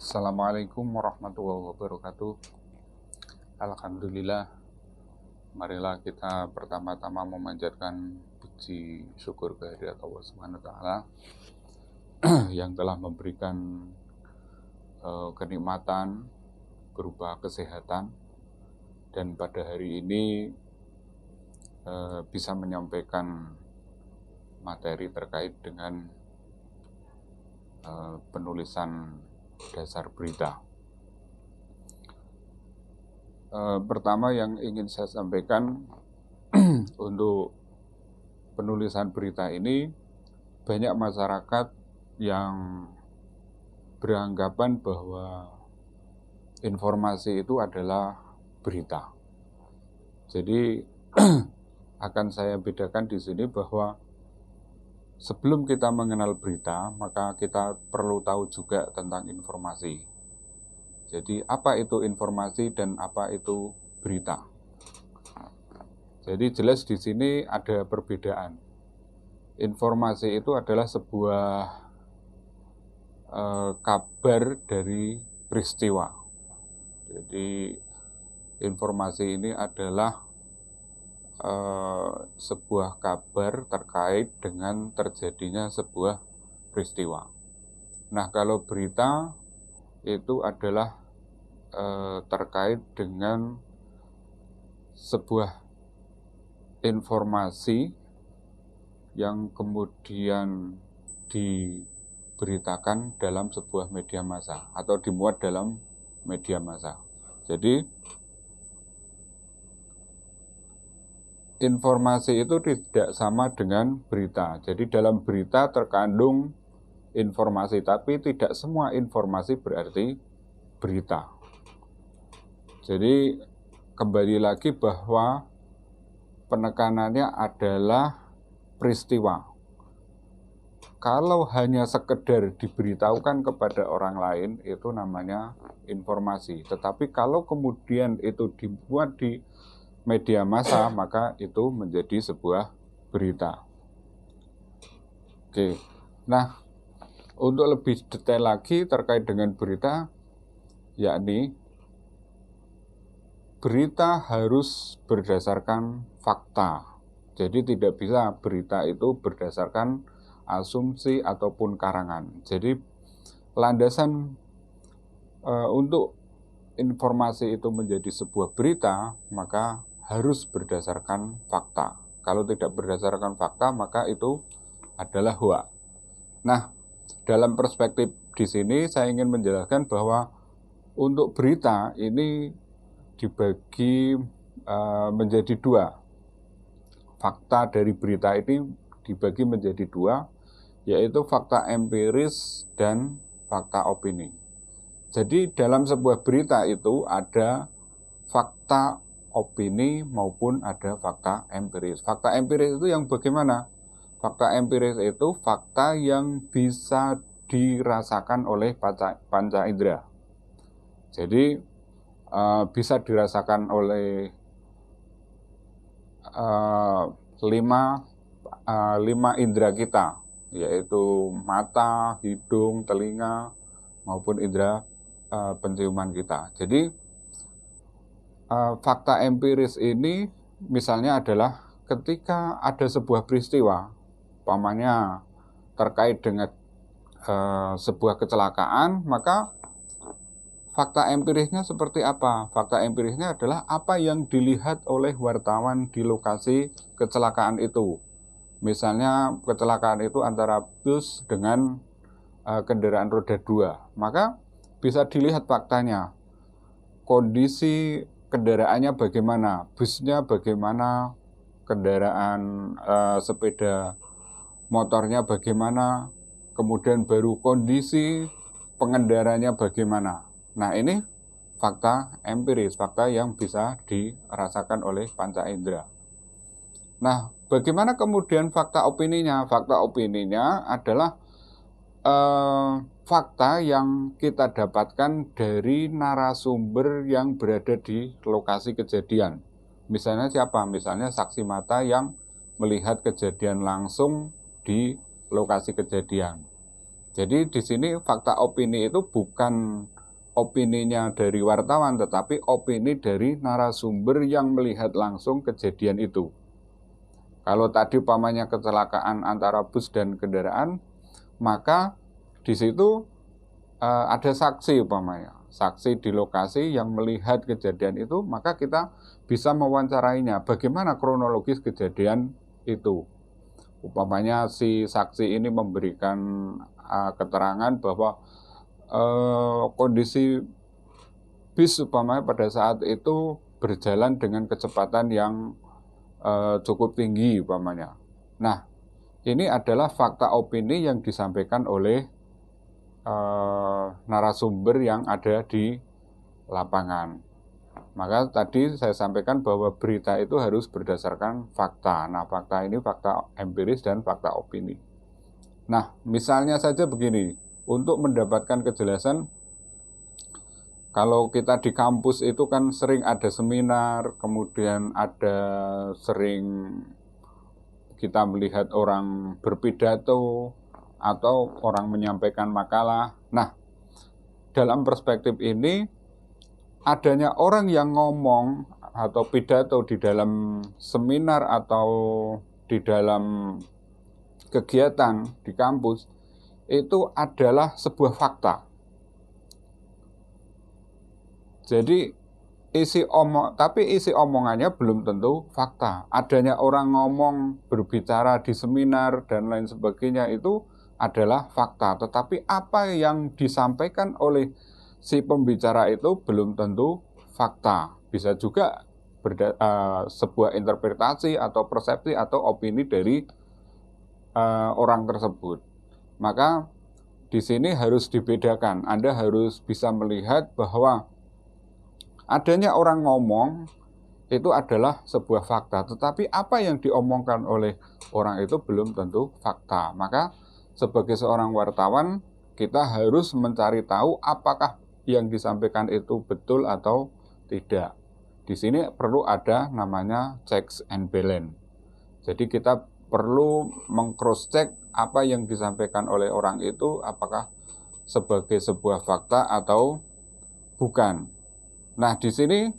Assalamualaikum warahmatullahi wabarakatuh. Alhamdulillah, marilah kita pertama-tama memanjatkan puji syukur kehadirat Allah Subhanahu wa taala yang telah memberikan kenikmatan berupa kesehatan, dan pada hari ini bisa menyampaikan materi terkait dengan penulisan dasar berita. Pertama yang ingin saya sampaikan, untuk penulisan berita ini banyak masyarakat yang beranggapan bahwa informasi itu adalah berita. Jadi akan saya bedakan di sini bahwa sebelum kita mengenal berita, maka kita perlu tahu juga tentang informasi. Jadi apa itu informasi dan apa itu berita? Jadi jelas di sini ada perbedaan. Informasi itu adalah sebuah kabar dari peristiwa. Jadi informasi ini adalah sebuah kabar terkait dengan terjadinya sebuah peristiwa. Nah, kalau berita itu adalah terkait dengan sebuah informasi yang kemudian diberitakan dalam sebuah media massa atau dimuat dalam media massa. Jadi informasi itu tidak sama dengan berita. Jadi dalam berita terkandung informasi, tapi tidak semua informasi berarti berita. Jadi kembali lagi bahwa penekanannya adalah peristiwa. Kalau hanya sekedar diberitahukan kepada orang lain, itu namanya informasi. Tetapi kalau kemudian itu dibuat di media massa, maka itu menjadi sebuah berita. Oke, nah untuk lebih detail lagi terkait dengan berita, yakni berita harus berdasarkan fakta. Jadi tidak bisa berita itu berdasarkan asumsi ataupun karangan. Jadi landasan untuk informasi itu menjadi sebuah berita, maka harus berdasarkan fakta. Kalau tidak berdasarkan fakta, maka itu adalah hoax. Nah, dalam perspektif di sini saya ingin menjelaskan bahwa untuk berita ini dibagi menjadi dua. Fakta dari berita ini dibagi menjadi dua, yaitu fakta empiris dan fakta opini. Jadi dalam sebuah berita itu ada fakta opini maupun ada fakta empiris. Fakta empiris itu yang bagaimana? Fakta empiris itu fakta yang bisa dirasakan oleh panca indera. Jadi bisa dirasakan oleh lima indera kita, yaitu mata, hidung, telinga, maupun indera penciuman kita. Jadi fakta empiris ini misalnya adalah ketika ada sebuah peristiwa, umpamanya terkait dengan sebuah kecelakaan, maka fakta empirisnya seperti apa? Fakta empirisnya adalah apa yang dilihat oleh wartawan di lokasi kecelakaan itu. Misalnya kecelakaan itu antara bus dengan kendaraan roda 2, maka bisa dilihat faktanya. Kondisi kendaraannya bagaimana, busnya bagaimana, kendaraan sepeda motornya bagaimana, kemudian baru kondisi pengendaranya bagaimana. Nah, ini fakta empiris, fakta yang bisa dirasakan oleh panca indera. Nah, bagaimana kemudian fakta opininya? Fakta opininya adalah fakta yang kita dapatkan dari narasumber yang berada di lokasi kejadian. Misalnya siapa? Misalnya saksi mata yang melihat kejadian langsung di lokasi kejadian. Jadi di sini fakta opini itu bukan opininya dari wartawan, tetapi opini dari narasumber yang melihat langsung kejadian itu. Kalau tadi umpamanya kecelakaan antara bus dan kendaraan, maka di situ ada saksi umpamanya, saksi di lokasi yang melihat kejadian itu, maka kita bisa mewawancarainya. Bagaimana kronologis kejadian itu? Umpamanya si saksi ini memberikan keterangan bahwa kondisi bis umpamanya pada saat itu berjalan dengan kecepatan yang cukup tinggi umpamanya. Nah, ini adalah fakta opini yang disampaikan oleh narasumber yang ada di lapangan. Maka tadi saya sampaikan bahwa berita itu harus berdasarkan fakta. Nah, fakta ini fakta empiris dan fakta opini. Nah, misalnya saja begini, untuk mendapatkan kejelasan, kalau kita di kampus itu kan sering ada seminar, kemudian ada sering kita melihat orang berpidato atau orang menyampaikan makalah. Nah, dalam perspektif ini, adanya orang yang ngomong atau pidato di dalam seminar atau di dalam kegiatan di kampus itu adalah sebuah fakta. Jadi tapi isi omongannya belum tentu fakta. Adanya orang ngomong, berbicara di seminar dan lain sebagainya itu adalah fakta. Tetapi apa yang disampaikan oleh si pembicara itu belum tentu fakta. Bisa juga sebuah interpretasi atau persepsi atau opini dari orang tersebut. Maka di sini harus dibedakan. Anda harus bisa melihat bahwa adanya orang ngomong itu adalah sebuah fakta. Tetapi apa yang diomongkan oleh orang itu belum tentu fakta. Maka sebagai seorang wartawan, kita harus mencari tahu apakah yang disampaikan itu betul atau tidak. Di sini perlu ada namanya checks and balance. Jadi kita perlu meng-cross check apa yang disampaikan oleh orang itu apakah sebagai sebuah fakta atau bukan. Nah, di sini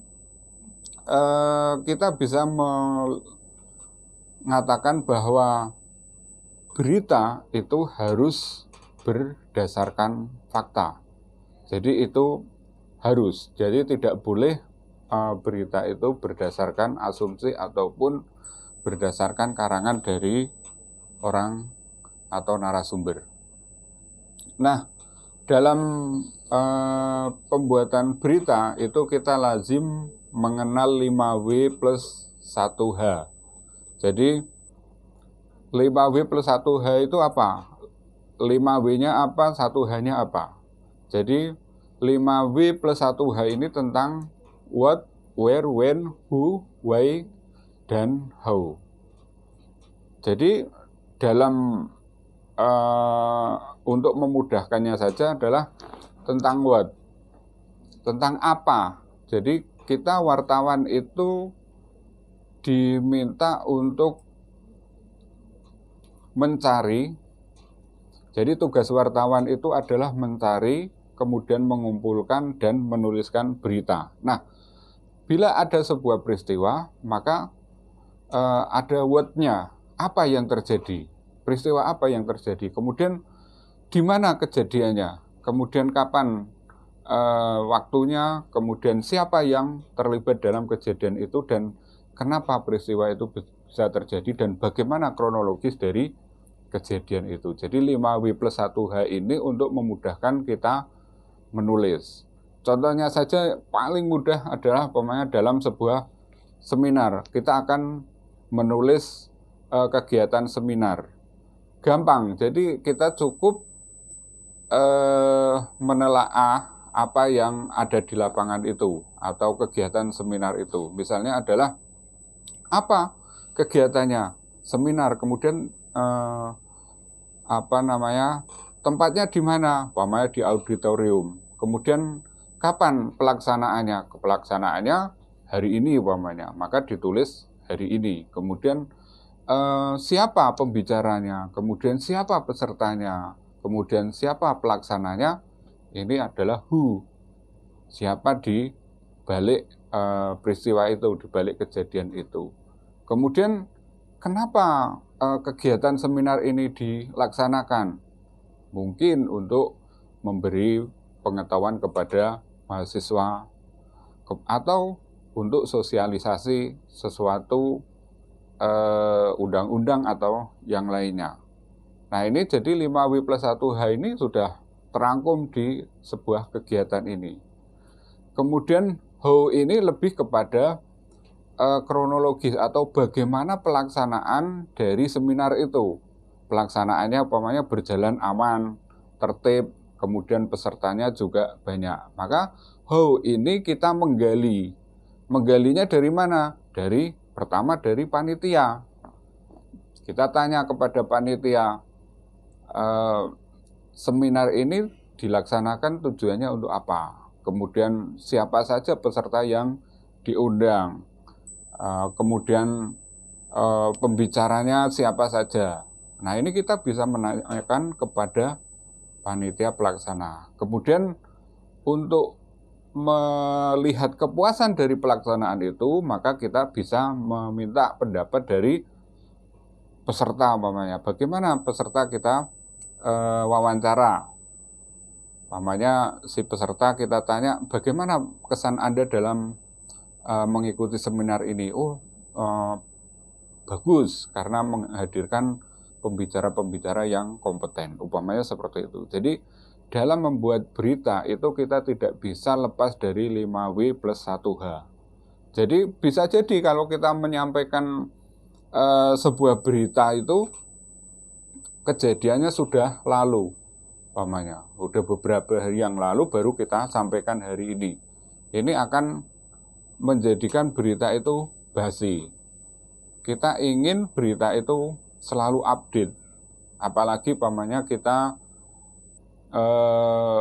kita bisa mengatakan bahwa berita itu harus berdasarkan fakta. Jadi itu harus. Jadi tidak boleh berita itu berdasarkan asumsi ataupun berdasarkan karangan dari orang atau narasumber. Nah, dalam pembuatan berita itu kita lazim mengenal 5W plus 1H. Jadi 5W plus 1H itu apa? 5W-nya apa, 1H-nya apa? Jadi 5W plus 1H ini tentang what, where, when, who, why, dan how. Jadi dalam untuk memudahkannya saja adalah tentang what, tentang apa. Jadi kita wartawan itu diminta untuk mencari. Jadi tugas wartawan itu adalah mencari, kemudian mengumpulkan dan menuliskan berita. Nah, bila ada sebuah peristiwa, maka ada what-nya, apa yang terjadi, peristiwa apa yang terjadi, kemudian di mana kejadiannya, kemudian kapan waktunya, kemudian siapa yang terlibat dalam kejadian itu, dan kenapa peristiwa itu bisa terjadi, dan bagaimana kronologis dari kejadian itu. Jadi 5W plus 1H ini untuk memudahkan kita menulis. Contohnya saja paling mudah adalah dalam sebuah seminar. Kita akan menulis kegiatan seminar. Gampang, jadi kita cukup menelaah apa yang ada di lapangan itu atau kegiatan seminar itu. Misalnya adalah apa kegiatannya, seminar, kemudian tempatnya di mana, umpamanya di auditorium. Kemudian kapan pelaksanaannya? Pelaksanaannya hari ini umpamanya, maka ditulis hari ini. Kemudian siapa pembicaranya, kemudian siapa pesertanya, kemudian siapa pelaksananya, ini adalah who. Siapa di balik peristiwa itu, di balik kejadian itu. Kemudian kenapa kegiatan seminar ini dilaksanakan? Mungkin untuk memberi pengetahuan kepada mahasiswa atau untuk sosialisasi sesuatu undang-undang atau yang lainnya. Nah ini jadi 5W+1H ini sudah terangkum di sebuah kegiatan ini. Kemudian how ini lebih kepada kronologis atau bagaimana pelaksanaan dari seminar itu. Pelaksanaannya umpamanya berjalan aman, tertib, kemudian pesertanya juga banyak. Maka how ini kita menggali. Menggalinya dari mana? Pertama dari panitia. Kita tanya kepada panitia, seminar ini dilaksanakan tujuannya untuk apa? Kemudian siapa saja peserta yang diundang? Kemudian pembicaranya siapa saja? Nah ini kita bisa menanyakan kepada panitia pelaksana. Kemudian untuk melihat kepuasan dari pelaksanaan itu, maka kita bisa meminta pendapat dari peserta umpamanya. Bagaimana peserta kita wawancara? Umpamanya si peserta kita tanya, bagaimana kesan Anda dalam mengikuti seminar ini? Bagus, karena menghadirkan pembicara-pembicara yang kompeten, umpamanya seperti itu. Jadi dalam membuat berita itu kita tidak bisa lepas dari 5W+1H. Jadi bisa jadi kalau kita menyampaikan sebuah berita itu kejadiannya sudah lalu, umpamanya udah beberapa hari yang lalu baru kita sampaikan hari ini. Ini akan menjadikan berita itu basi. Kita ingin berita itu selalu update, apalagi umpamanya kita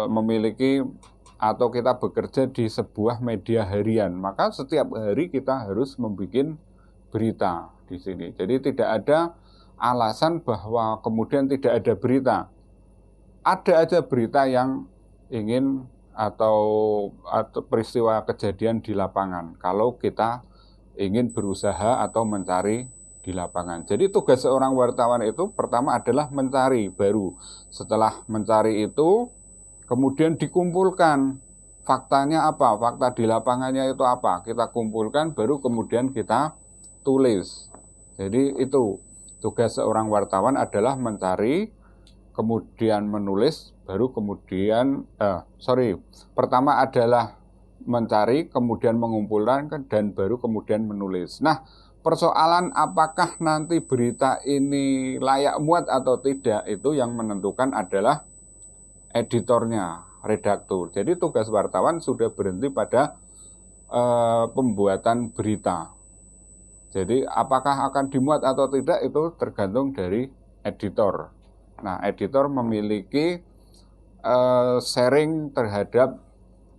memiliki atau kita bekerja di sebuah media harian, maka setiap hari kita harus membuat berita di sini. Jadi tidak ada alasan bahwa kemudian tidak ada berita. Ada aja berita yang ingin atau peristiwa kejadian di lapangan kalau kita ingin berusaha atau mencari di lapangan. Jadi tugas seorang wartawan itu pertama adalah mencari baru. Setelah mencari itu kemudian dikumpulkan faktanya apa, fakta di lapangannya itu apa, kita kumpulkan baru kemudian kita tulis. Jadi itu tugas seorang wartawan adalah mencari, kemudian menulis, baru kemudian pertama adalah mencari, kemudian mengumpulkan, dan baru kemudian menulis. Nah, persoalan apakah nanti berita ini layak muat atau tidak, itu yang menentukan adalah editornya, redaktur. Jadi tugas wartawan sudah berhenti pada pembuatan berita. Jadi apakah akan dimuat atau tidak itu tergantung dari editor. Nah, editor memiliki sharing terhadap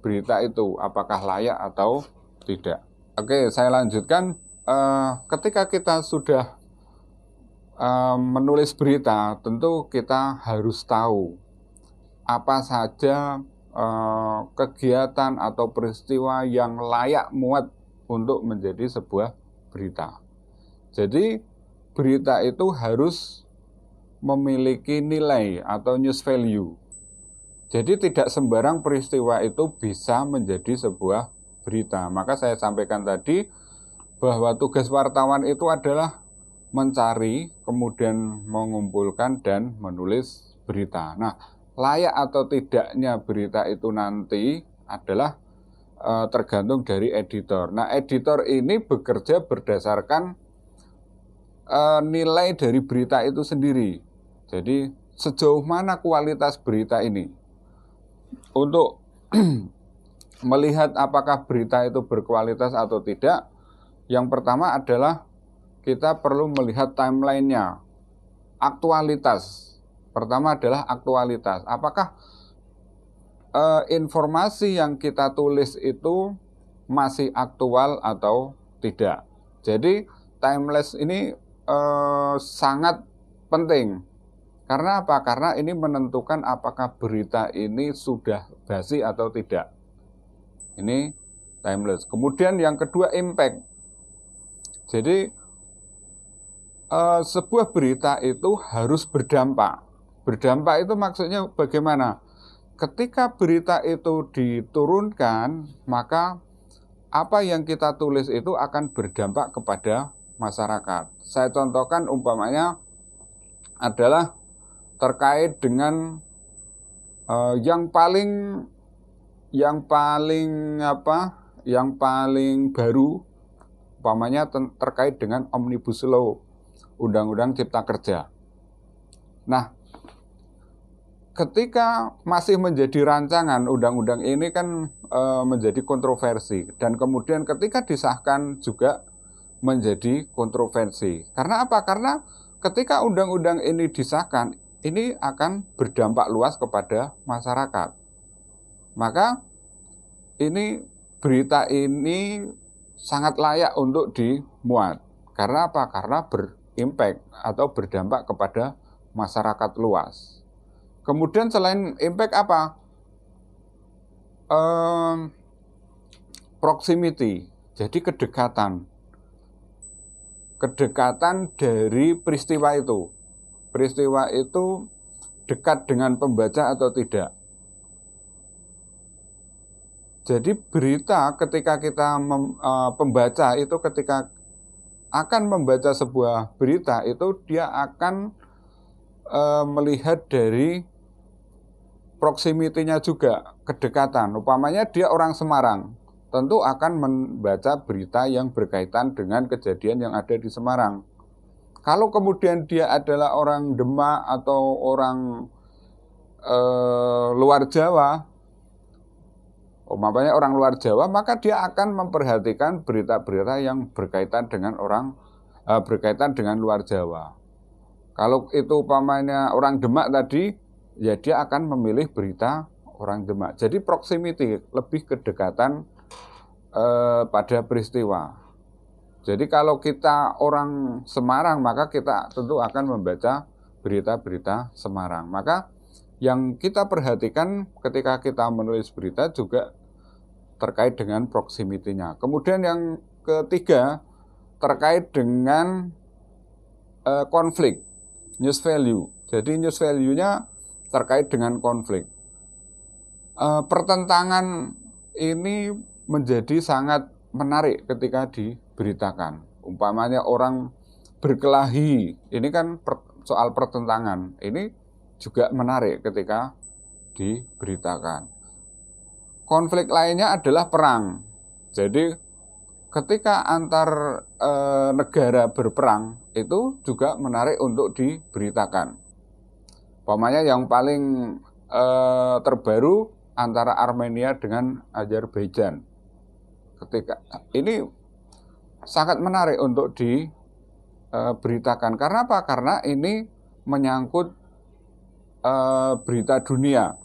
berita itu, apakah layak atau tidak. Oke, saya lanjutkan. Ketika kita sudah menulis berita, tentu kita harus tahu apa saja kegiatan atau peristiwa yang layak muat untuk menjadi sebuah berita. Jadi berita itu harus memiliki nilai atau news value. Jadi tidak sembarang peristiwa itu bisa menjadi sebuah berita. Maka saya sampaikan tadi bahwa tugas wartawan itu adalah mencari, kemudian mengumpulkan dan menulis berita. Nah, layak atau tidaknya berita itu nanti adalah tergantung dari editor. Nah, editor ini bekerja berdasarkan nilai dari berita itu sendiri. Jadi sejauh mana kualitas berita ini. Untuk melihat apakah berita itu berkualitas atau tidak, yang pertama adalah kita perlu melihat timeline-nya, aktualitas. Pertama adalah aktualitas. Apakah informasi yang kita tulis itu masih aktual atau tidak. Jadi timeless ini sangat penting. Karena apa? Karena ini menentukan apakah berita ini sudah basi atau tidak. Ini timeless. Kemudian yang kedua, impact. Jadi sebuah berita itu harus berdampak. Berdampak itu maksudnya bagaimana? Ketika berita itu diturunkan, maka apa yang kita tulis itu akan berdampak kepada masyarakat. Saya contohkan umpamanya adalah terkait dengan yang paling baru, umpamanya terkait dengan Omnibus Law, Undang-Undang Cipta Kerja. Nah, ketika masih menjadi rancangan undang-undang ini kan menjadi kontroversi, dan kemudian ketika disahkan juga menjadi kontroversi. Karena apa? Karena ketika undang-undang ini disahkan, ini akan berdampak luas kepada masyarakat. Maka ini berita ini sangat layak untuk dimuat. Karena apa? Karena berimpact atau berdampak kepada masyarakat luas. Kemudian selain impact apa? Proximity, jadi kedekatan. Kedekatan dari peristiwa itu. Peristiwa itu dekat dengan pembaca atau tidak. Jadi berita ketika kita pembaca itu ketika akan membaca sebuah berita itu dia akan melihat dari proximity-nya juga, kedekatan. Umpamanya dia orang Semarang, tentu akan membaca berita yang berkaitan dengan kejadian yang ada di Semarang. Kalau kemudian dia adalah orang Demak atau orang luar Jawa, umpamanya orang luar Jawa, maka dia akan memperhatikan berita-berita yang berkaitan dengan berkaitan dengan luar Jawa. Kalau itu umpamanya orang Demak tadi, ya dia akan memilih berita orang Demak. Jadi proximity, lebih kedekatan pada peristiwa. Jadi kalau kita orang Semarang, maka kita tentu akan membaca berita-berita Semarang. Maka yang kita perhatikan ketika kita menulis berita juga terkait dengan proximity-nya. Kemudian yang ketiga, terkait dengan konflik, news value. Jadi news value-nya terkait dengan konflik. Pertentangan ini menjadi sangat menarik ketika diberitakan. Umpamanya orang berkelahi, ini kan soal pertentangan. Ini juga menarik ketika diberitakan. Konflik lainnya adalah perang. Jadi ketika antar negara berperang itu juga menarik untuk diberitakan. Umpamanya yang paling terbaru antara Armenia dengan Azerbaijan. Ketika ini sangat menarik untuk diberitakan. Karena apa? Karena ini menyangkut berita dunia.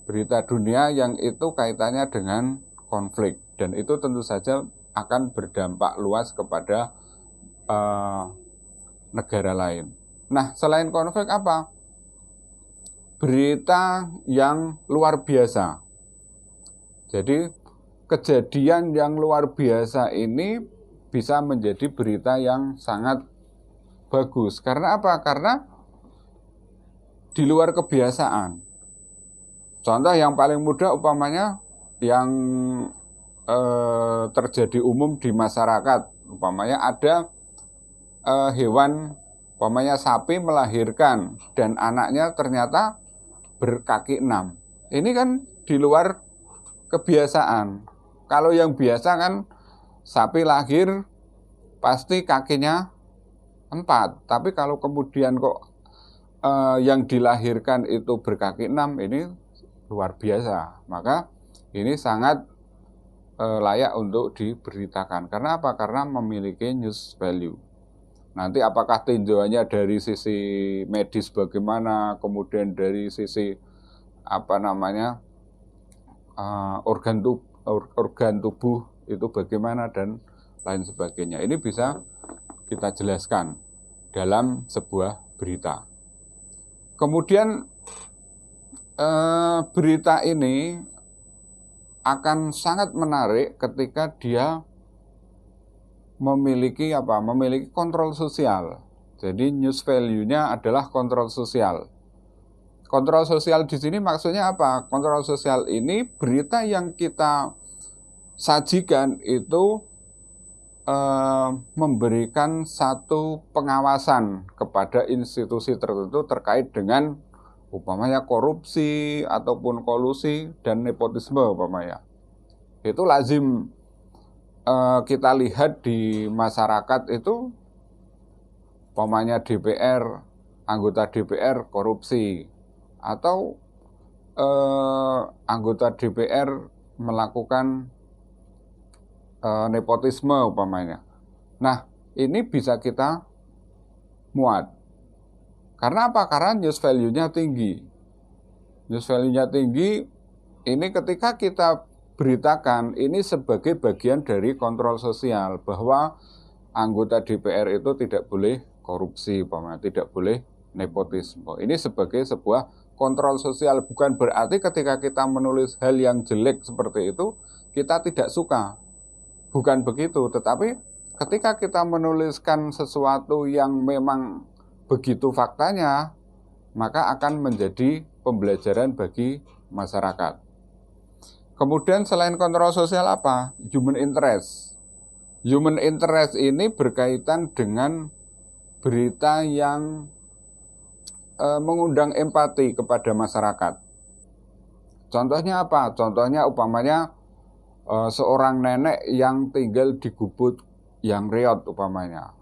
Berita dunia yang itu kaitannya dengan konflik. Dan itu tentu saja akan berdampak luas kepada negara lain. Nah, selain konflik apa? Berita yang luar biasa. Jadi kejadian yang luar biasa ini bisa menjadi berita yang sangat bagus. Karena apa? Karena di luar kebiasaan. Contoh yang paling mudah umpamanya yang terjadi umum di masyarakat. Umpamanya ada hewan, umpamanya sapi melahirkan dan anaknya ternyata berkaki 6. Ini kan di luar kebiasaan. Kalau yang biasa kan sapi lahir pasti kakinya 4. Tapi kalau kemudian kok yang dilahirkan itu berkaki 6, ini luar biasa. Maka ini sangat layak untuk diberitakan. Karena apa? Karena memiliki news value. Nanti apakah tinjauannya dari sisi medis bagaimana, kemudian dari sisi organ organ tubuh itu bagaimana dan lain sebagainya. Ini bisa kita jelaskan dalam sebuah berita. Kemudian berita ini akan sangat menarik ketika dia memiliki kontrol sosial. Jadi news value-nya adalah kontrol sosial. Kontrol sosial di sini maksudnya apa? Kontrol sosial ini berita yang kita sajikan itu memberikan satu pengawasan kepada institusi tertentu terkait dengan umpamanya korupsi ataupun kolusi dan nepotisme umpamanya. Itu lazim kita lihat di masyarakat itu umpamanya DPR, anggota DPR korupsi atau anggota DPR melakukan nepotisme umpamanya. Nah, ini bisa kita muat. Karena apa? Karena news value-nya tinggi. News value-nya tinggi, ini ketika kita beritakan, ini sebagai bagian dari kontrol sosial, bahwa anggota DPR itu tidak boleh korupsi, umpamanya, tidak boleh nepotisme. Ini sebagai sebuah kontrol sosial, bukan berarti ketika kita menulis hal yang jelek seperti itu, kita tidak suka. Bukan begitu, tetapi ketika kita menuliskan sesuatu yang memang begitu faktanya, maka akan menjadi pembelajaran bagi masyarakat. Kemudian selain kontrol sosial apa? Human interest. Human interest ini berkaitan dengan berita yang mengundang empati kepada masyarakat. Contohnya apa? Contohnya umpamanya seorang nenek yang tinggal di gubuk yang reot umpamanya.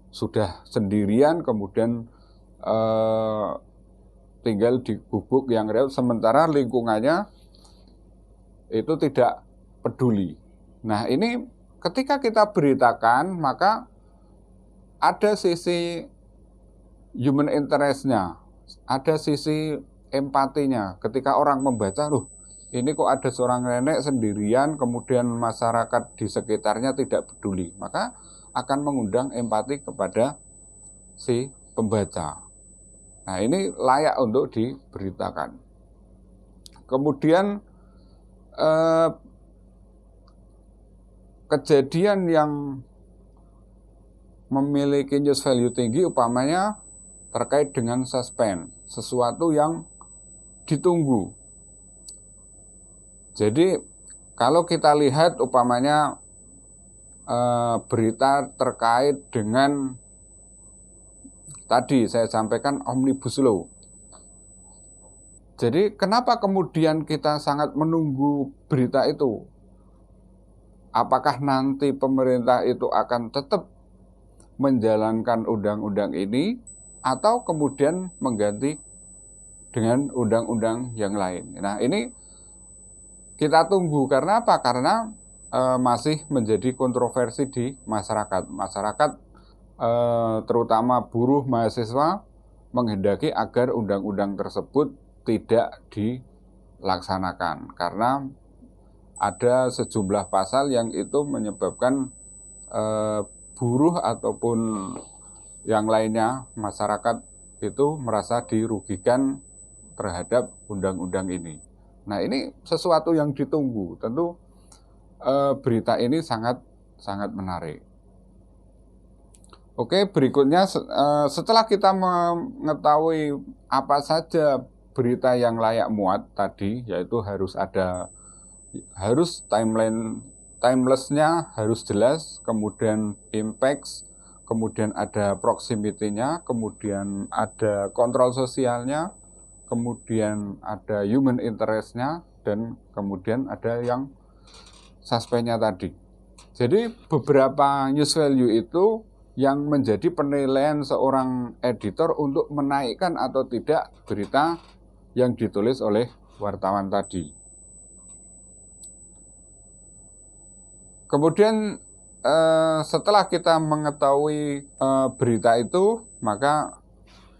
Sudah sendirian kemudian tinggal di gubuk yang reot sementara lingkungannya itu tidak peduli. Nah, ini ketika kita beritakan maka ada sisi human interest-nya, ada sisi empatinya. Ketika orang membaca, loh, ini kok ada seorang nenek sendirian, kemudian masyarakat di sekitarnya tidak peduli. Maka akan mengundang empati kepada si pembaca. Nah, ini layak untuk diberitakan. Kemudian kejadian yang memiliki news value tinggi umpamanya terkait dengan suspense, sesuatu yang ditunggu. Jadi kalau kita lihat umpamanya berita terkait dengan tadi saya sampaikan Omnibus Law. Jadi kenapa kemudian kita sangat menunggu berita itu? Apakah nanti pemerintah itu akan tetap menjalankan undang-undang ini atau kemudian mengganti dengan undang-undang yang lain? Nah, ini kita tunggu. Karena apa? Karena masih menjadi kontroversi di masyarakat. Masyarakat terutama buruh mahasiswa menghendaki agar undang-undang tersebut tidak dilaksanakan. Karena ada sejumlah pasal yang itu menyebabkan buruh ataupun yang lainnya, masyarakat itu merasa dirugikan terhadap undang-undang ini. Nah, ini sesuatu yang ditunggu. Tentu berita ini sangat menarik. Oke, berikutnya setelah kita mengetahui apa saja berita yang layak muat tadi, yaitu harus timeless-nya harus jelas, kemudian impact, kemudian ada proximity-nya, kemudian ada kontrol sosialnya, kemudian ada human interest-nya, dan kemudian ada yang suspense-nya tadi. Jadi beberapa news value itu yang menjadi penilaian seorang editor untuk menaikkan atau tidak berita yang ditulis oleh wartawan tadi. Kemudian setelah kita mengetahui berita itu, maka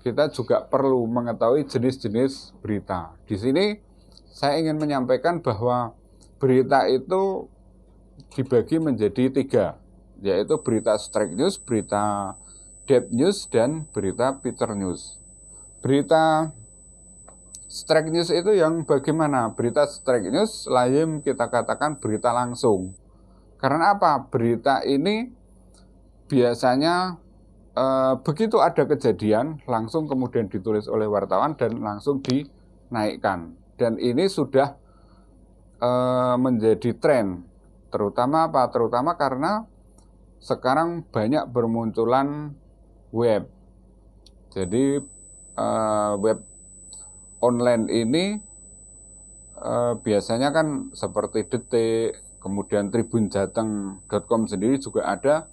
kita juga perlu mengetahui jenis-jenis berita. Di sini saya ingin menyampaikan bahwa berita itu dibagi menjadi 3, yaitu berita straight news, berita depth news, dan berita feature news. Berita straight news itu yang bagaimana? Berita straight news lazim kita katakan berita langsung. Karena apa? Berita ini biasanya begitu ada kejadian, langsung kemudian ditulis oleh wartawan dan langsung dinaikkan. Dan ini sudah menjadi tren. Terutama apa? Terutama karena sekarang banyak bermunculan web. Jadi web online ini biasanya kan seperti Detik, kemudian tribunjateng.com sendiri juga ada,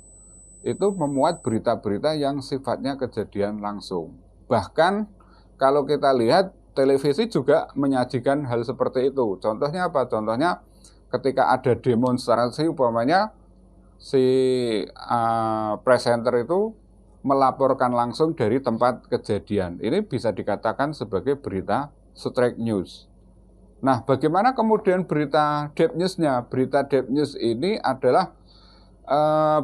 itu memuat berita-berita yang sifatnya kejadian langsung. Bahkan kalau kita lihat, televisi juga menyajikan hal seperti itu. Contohnya apa? Contohnya ketika ada demonstrasi, umpamanya si presenter itu melaporkan langsung dari tempat kejadian. Ini bisa dikatakan sebagai berita straight news. Nah, bagaimana kemudian berita depth news-nya? Berita depth news ini adalah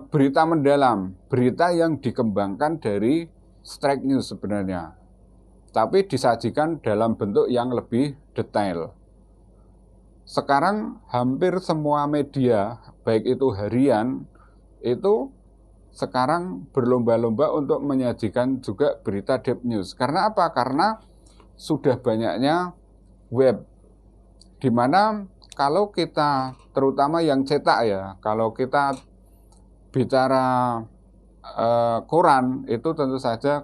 berita mendalam, berita yang dikembangkan dari straight news sebenarnya, tapi disajikan dalam bentuk yang lebih detail. Sekarang hampir semua media, baik itu harian, itu sekarang berlomba-lomba untuk menyajikan juga berita depth news. Karena apa? Karena sudah banyaknya web, di mana kalau kita, terutama yang cetak ya, kalau kita bicara koran, itu tentu saja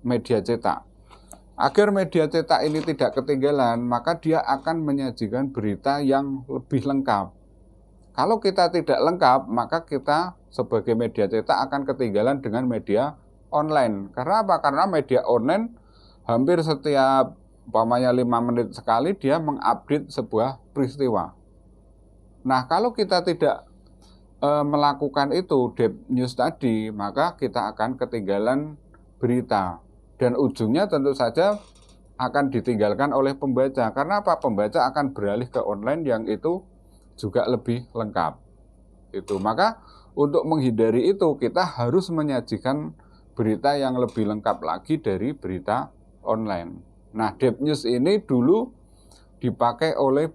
media cetak. Agar media cetak ini tidak ketinggalan, maka dia akan menyajikan berita yang lebih lengkap. Kalau kita tidak lengkap, maka kita sebagai media cetak akan ketinggalan dengan media online. Karena apa? Karena media online hampir setiap umpamanya 5 menit sekali dia mengupdate sebuah peristiwa. Nah, kalau kita tidak melakukan itu depth news tadi, maka kita akan ketinggalan berita. Dan ujungnya tentu saja akan ditinggalkan oleh pembaca. Karena apa? Pembaca akan beralih ke online yang itu juga lebih lengkap. Itu. Maka untuk menghindari itu, kita harus menyajikan berita yang lebih lengkap lagi dari berita online. Nah, depth news ini dulu dipakai oleh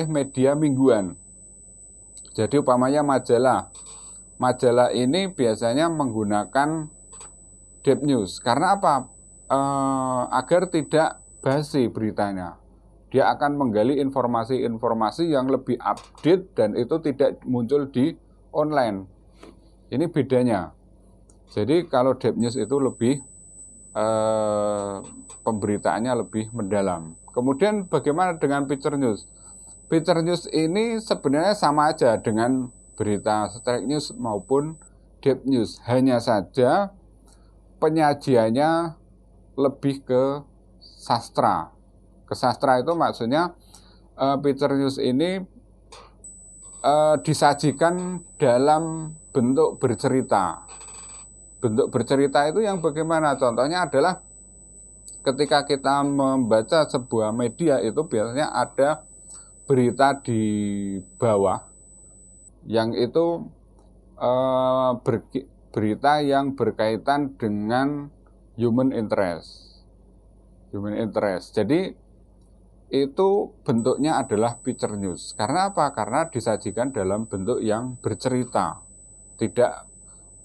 media mingguan. Jadi umpamanya majalah. Majalah ini biasanya menggunakan depth news. Karena apa? Agar tidak basi beritanya. Dia akan menggali informasi-informasi yang lebih update dan itu tidak muncul di online. Ini bedanya. Jadi kalau depth news itu lebih pemberitaannya lebih mendalam. Kemudian bagaimana dengan feature news? Feature news ini sebenarnya sama aja dengan berita straight news maupun depth news. Hanya saja penyajiannya lebih ke sastra. Ke sastra itu maksudnya feature news ini disajikan dalam bentuk bercerita. Bentuk bercerita itu yang bagaimana? Contohnya adalah ketika kita membaca sebuah media itu biasanya ada berita di bawah yang itu berita yang berkaitan dengan human interest. Human interest. Jadi itu bentuknya adalah feature news. Karena apa? Karena disajikan dalam bentuk yang bercerita. Tidak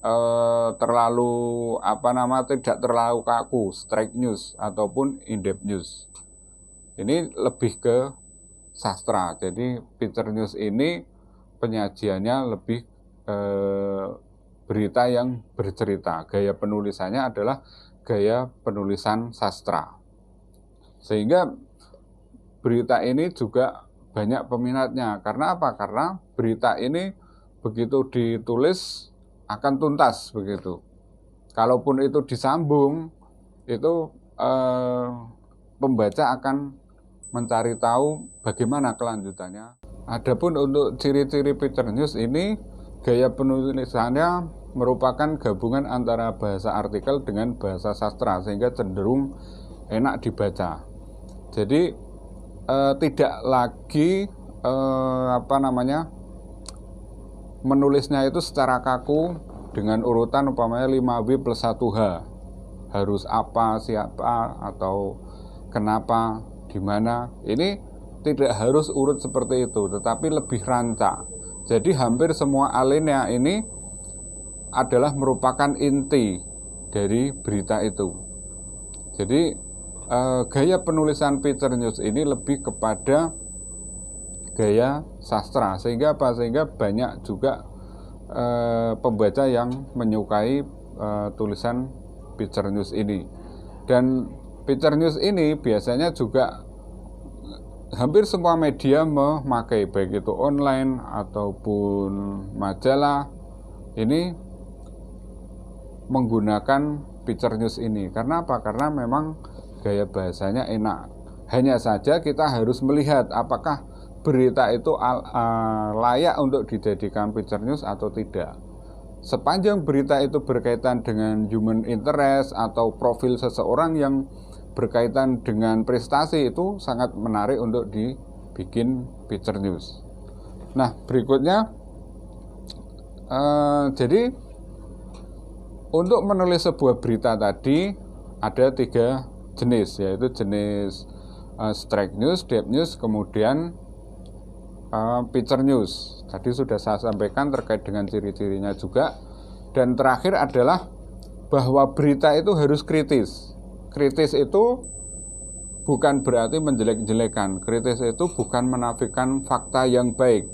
tidak terlalu kaku, straight news ataupun in-depth news. Ini lebih ke sastra. Jadi feature news ini penyajiannya lebih berita yang bercerita. Gaya penulisannya adalah gaya penulisan sastra. Sehingga berita ini juga banyak peminatnya. Karena apa? Karena berita ini begitu ditulis akan tuntas begitu. Kalaupun itu disambung, itu pembaca akan mencari tahu bagaimana kelanjutannya. Adapun untuk ciri-ciri feature news ini, gaya penulisannya merupakan gabungan antara bahasa artikel dengan bahasa sastra, sehingga cenderung enak dibaca. Jadi tidak lagi menulisnya itu secara kaku dengan urutan umpamanya 5W plus 1H, harus apa, siapa, atau kenapa, gimana. Ini tidak harus urut seperti itu, tetapi lebih rancak. Jadi hampir semua alinea ini adalah merupakan inti dari berita itu. Jadi gaya penulisan Peter News ini lebih kepada gaya sastra, sehingga banyak juga pembaca yang menyukai tulisan Peter News ini. Dan Peter News ini biasanya juga hampir semua media memakai, baik itu online ataupun majalah, ini menggunakan Peter News ini. Karena apa? Karena memang gaya bahasanya enak. Hanya saja kita harus melihat apakah berita itu layak untuk dijadikan Peter News atau tidak. Sepanjang berita itu berkaitan dengan human interest atau profil seseorang yang berkaitan dengan prestasi, itu sangat menarik untuk dibikin Peter News. Nah, berikutnya jadi untuk menulis sebuah berita tadi ada 3 jenis, yaitu jenis straight news, deep news, kemudian Peter News. Tadi sudah saya sampaikan terkait dengan ciri-cirinya juga. Dan terakhir adalah bahwa berita itu harus kritis. Kritis itu bukan berarti menjelek-jelekan. Kritis itu bukan menafikan fakta yang baik.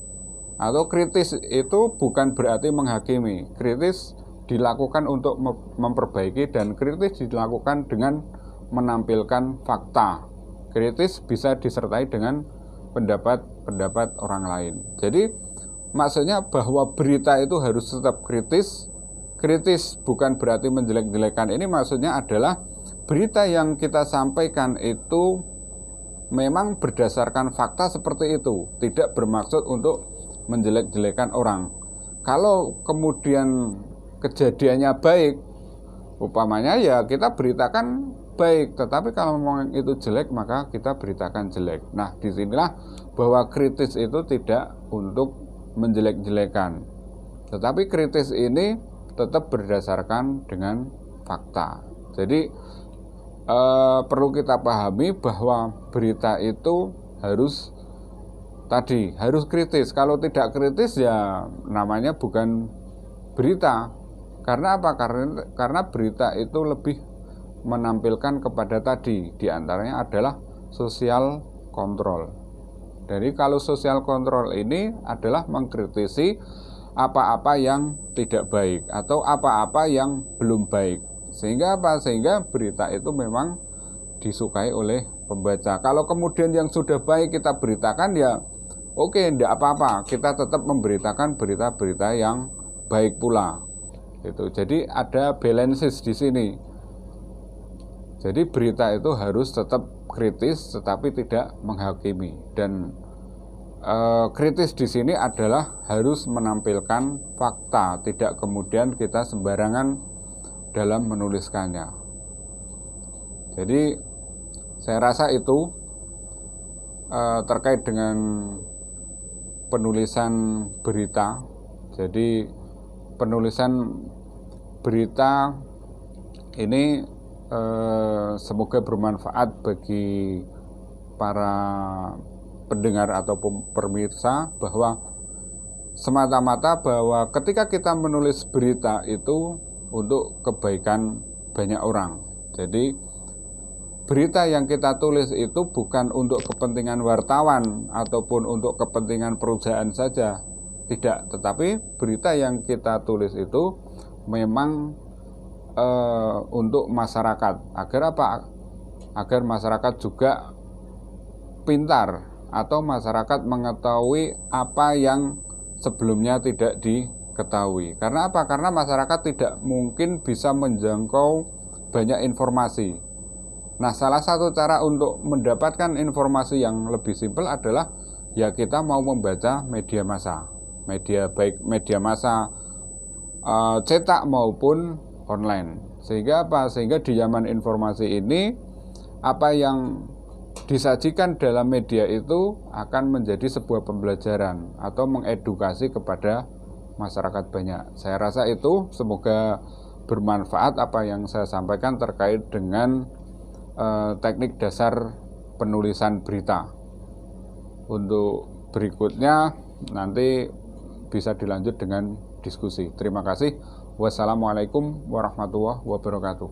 Atau kritis itu bukan berarti menghakimi. Kritis dilakukan untuk memperbaiki, dan kritis dilakukan dengan menampilkan fakta. Kritis bisa disertai dengan pendapat orang lain. Jadi maksudnya bahwa berita itu harus tetap kritis. Kritis bukan berarti menjelek-jelekan. Ini maksudnya adalah berita yang kita sampaikan itu memang berdasarkan fakta seperti itu, tidak bermaksud untuk menjelek-jelekan orang. Kalau kemudian kejadiannya baik, umpamanya ya kita beritakan baik, tetapi kalau memang itu jelek maka kita beritakan jelek. Nah, disinilah bahwa kritis itu tidak untuk menjelek-jelekan, tetapi kritis ini tetap berdasarkan dengan fakta. Jadi perlu kita pahami bahwa berita itu harus kritis. Kalau tidak kritis ya namanya bukan berita. Karena apa? Karena berita itu lebih menampilkan kepada tadi, diantaranya adalah sosial kontrol. Jadi kalau sosial kontrol ini adalah mengkritisi apa-apa yang tidak baik atau apa-apa yang belum baik. Sehingga apa? Sehingga berita itu memang disukai oleh pembaca. Kalau kemudian yang sudah baik kita beritakan, ya oke, tidak apa-apa. Kita tetap memberitakan berita-berita yang baik pula. Jadi ada balances di sini. Jadi berita itu harus tetap kritis tetapi tidak menghakimi. Dan kritis di sini adalah harus menampilkan fakta, tidak kemudian kita sembarangan dalam menuliskannya. Jadi saya rasa itu terkait dengan penulisan berita. Jadi penulisan berita ini semoga bermanfaat bagi para pendengar atau pemirsa, bahwa semata-mata bahwa ketika kita menulis berita itu untuk kebaikan banyak orang. Jadi berita yang kita tulis itu bukan untuk kepentingan wartawan ataupun untuk kepentingan perusahaan saja, tidak, tetapi berita yang kita tulis itu memang untuk masyarakat. Agar apa? Agar masyarakat juga pintar atau masyarakat mengetahui apa yang sebelumnya tidak diketahui. Karena apa? Karena masyarakat tidak mungkin bisa menjangkau banyak informasi. Nah, salah satu cara untuk mendapatkan informasi yang lebih simpel adalah ya kita mau membaca media massa. Baik media massa cetak maupun online. Sehingga apa? Sehingga di zaman informasi ini apa yang disajikan dalam media itu akan menjadi sebuah pembelajaran atau mengedukasi kepada masyarakat banyak. Saya rasa itu semoga bermanfaat apa yang saya sampaikan terkait dengan teknik dasar penulisan berita. Untuk berikutnya nanti bisa dilanjut dengan diskusi. Terima kasih. Wassalamualaikum warahmatullahi wabarakatuh.